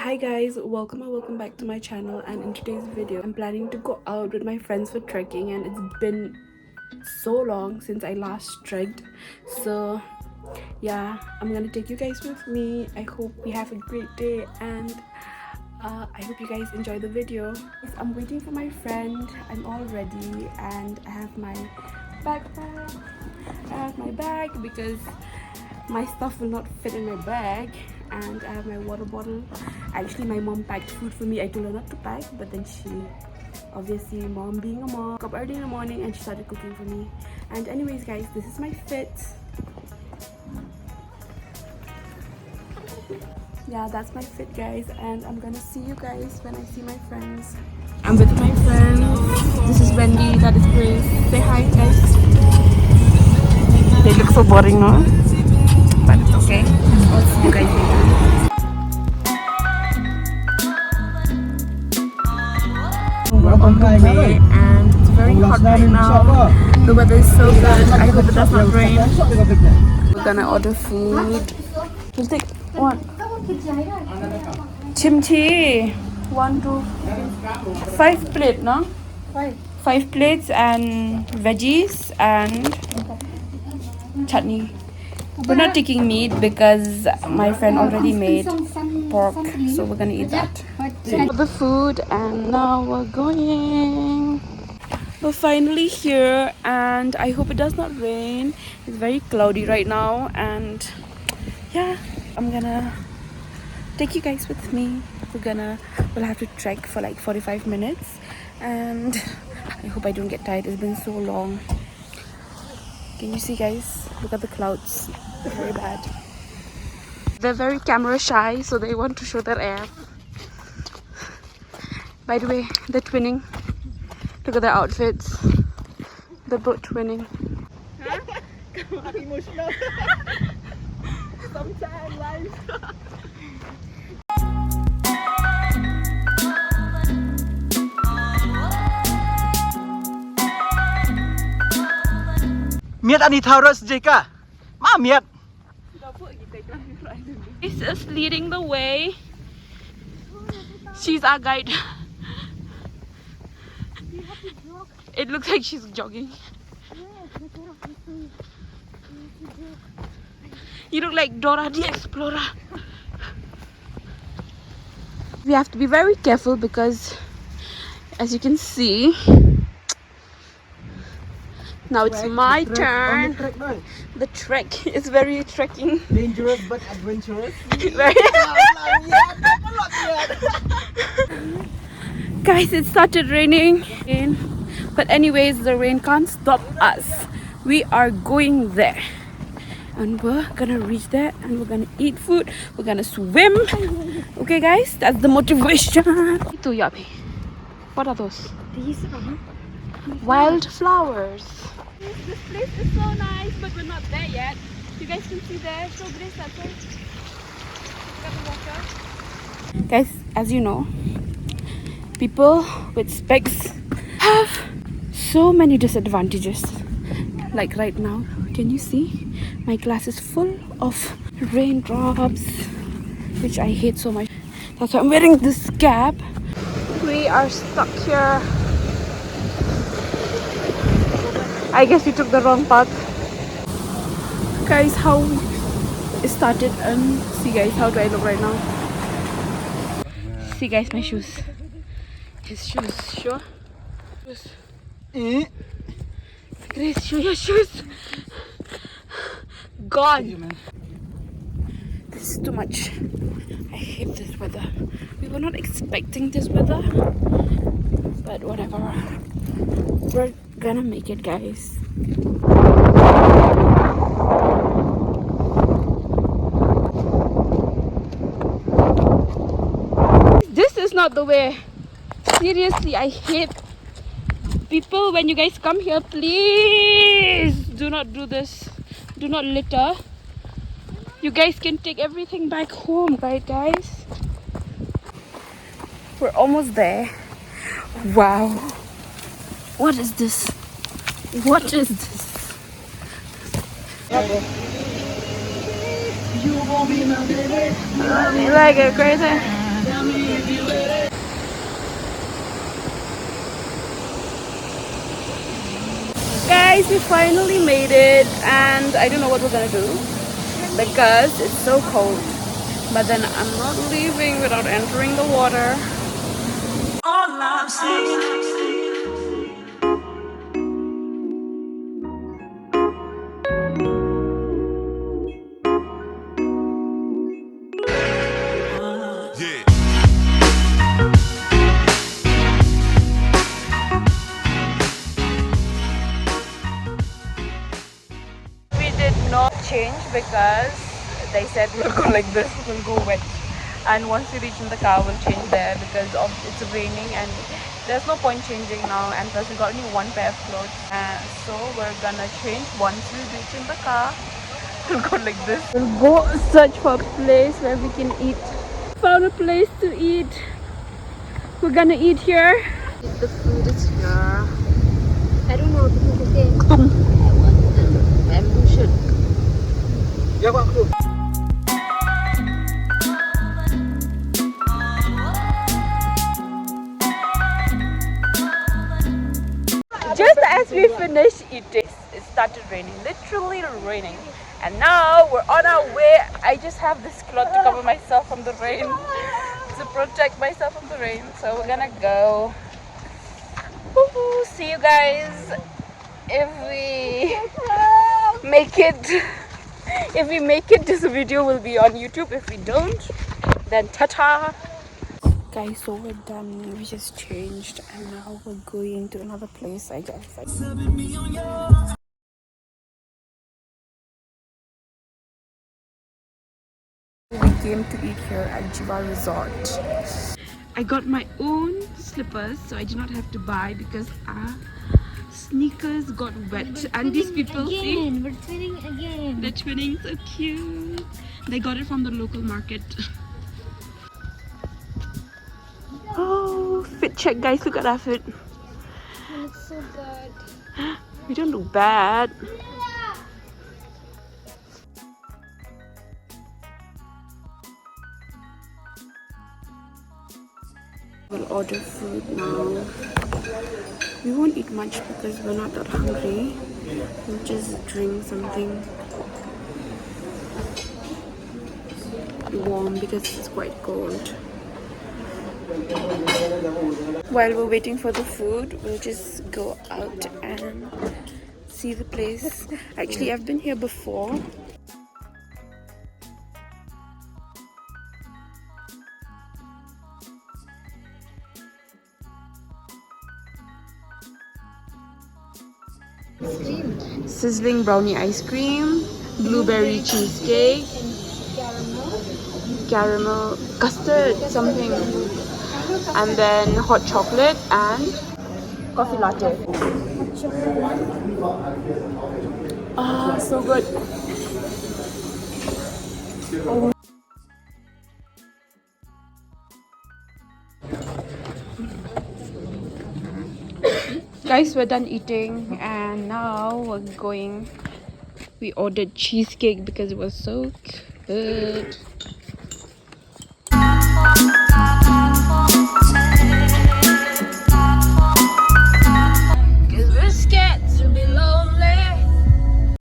Hi guys, welcome and welcome back to my channel. And in today's video I'm planning to go out with my friends for trekking, and it's been so long since I last trekked. So yeah, I'm gonna take you guys with me. I hope we have a great day, and I hope you guys enjoy the video. I'm waiting for my friend. I'm all ready and I have my backpack. I have my bag because my stuff will not fit in my bag, and I have my water bottle. Actually, my mom packed food for me. I told her not to pack, but then she, obviously mom being a mom, woke up early in the morning and she started cooking for me. And anyways guys, this is my fit. Yeah, that's my fit guys, and I'm gonna see you guys when I see my friends. I'm with my friends. This is Wendy, that is Grace. Say hi guys. They look so boring now, but it's okay. I'll see you guys later. We're on the way and it's very hot right now. The weather is so good. I hope it does not rain. We're gonna order food. Just take one. Chimchi. 1, 2, 5 plate, no? 5 plates and veggies and chutney. We're not taking meat because my friend already made pork, so we're gonna eat that. The food, and now we're going. We're finally here, and I hope it does not rain. It's very cloudy right now, and yeah, I'm gonna take you guys with me. We'll have to trek for like 45 minutes, and I hope I don't get tired. It's been so long. Can you see guys? Look at the clouds. Very bad. They're very camera shy, so they want to show their ass. By the way, they're twinning. Look at their outfits. They're both twinning. Emotional. Sometimes life. Miet adventurous Jika. Ma miet. This is leading the way. She's our guide. It looks like she's jogging. You look like Dora the Explorer. We have to be very careful because, as you can see, now it's my turn. The trek is very trekking. Dangerous but adventurous. Guys, it started raining. But anyways, the rain can't stop us. We are going there. And we're gonna reach there and we're gonna eat food. We're gonna swim. Okay guys, that's the motivation. Itu Yabi. What are those? These are wildflowers. This place is so nice, but we're not there yet. You guys can see there. So Grace, that's right. Got the water. Guys, as you know, people with specs have so many disadvantages. Like right now, can you see? My glass is full of raindrops, which I hate so much. That's why I'm wearing this cap. We are stuck here. I guess we took the wrong path. Guys, how it started, and see guys, how do I look right now? See guys, my shoes. His shoes, sure? Shoes. Grace, show your shoes. Gone. This is too much. I hate this weather. We were not expecting this weather, but whatever. We're gonna make it, guys. This is not the way. Seriously, I hate people. When you guys come here, please do not do this. Do not litter. You guys can take everything back home, right guys? We're almost there. Wow. What is this? What is this? You won't be my baby. Love me like a crazy. Guys, we finally made it, and I don't know what we're gonna do because it's so cold. But then I'm not leaving without entering the water. All I'm saying. We did not change because they said we'll go like this, we'll go wet. And once we reach in the car, we'll change there because of it's raining and there's no point changing now. And plus, we got only one pair of clothes. So we're gonna change once we reach in the car. We'll go like this. We'll go search for a place where we can eat. Found a place to eat. We're gonna eat here. The food is here. I don't know because the thing. Bamboo shoot. Ya Pak Kru. Just as we finished eating, it started raining, literally raining. And now we're on our way. I just have this cloth to cover myself from the rain, to protect myself from the rain. So we're gonna go. Woo-hoo. See you guys if we make it. If we make it, this video will be on YouTube. If we don't, then ta-ta. Guys, so we're done. We just changed and now we're going to another place, I guess. We came to eat here at Jiva Resort. I got my own slippers, so I did not have to buy because our sneakers got wet. And these people, see? We're twinning again. They're twinning, so cute. They got it from the local market. Oh, fit check, guys. Look at our fit. It looks so good. We don't look bad. We'll order food now. We won't eat much because we're not that hungry. We'll just drink something warm because it's quite cold. While we're waiting for the food, we'll just go out and see the place. Actually, I've been here before. Sizzling brownie ice cream, blueberry cheesecake, caramel custard something, and then hot chocolate and coffee latte. Ah, so good. Oh. Guys, we're done eating and now we're going. We ordered cheesecake because it was so good.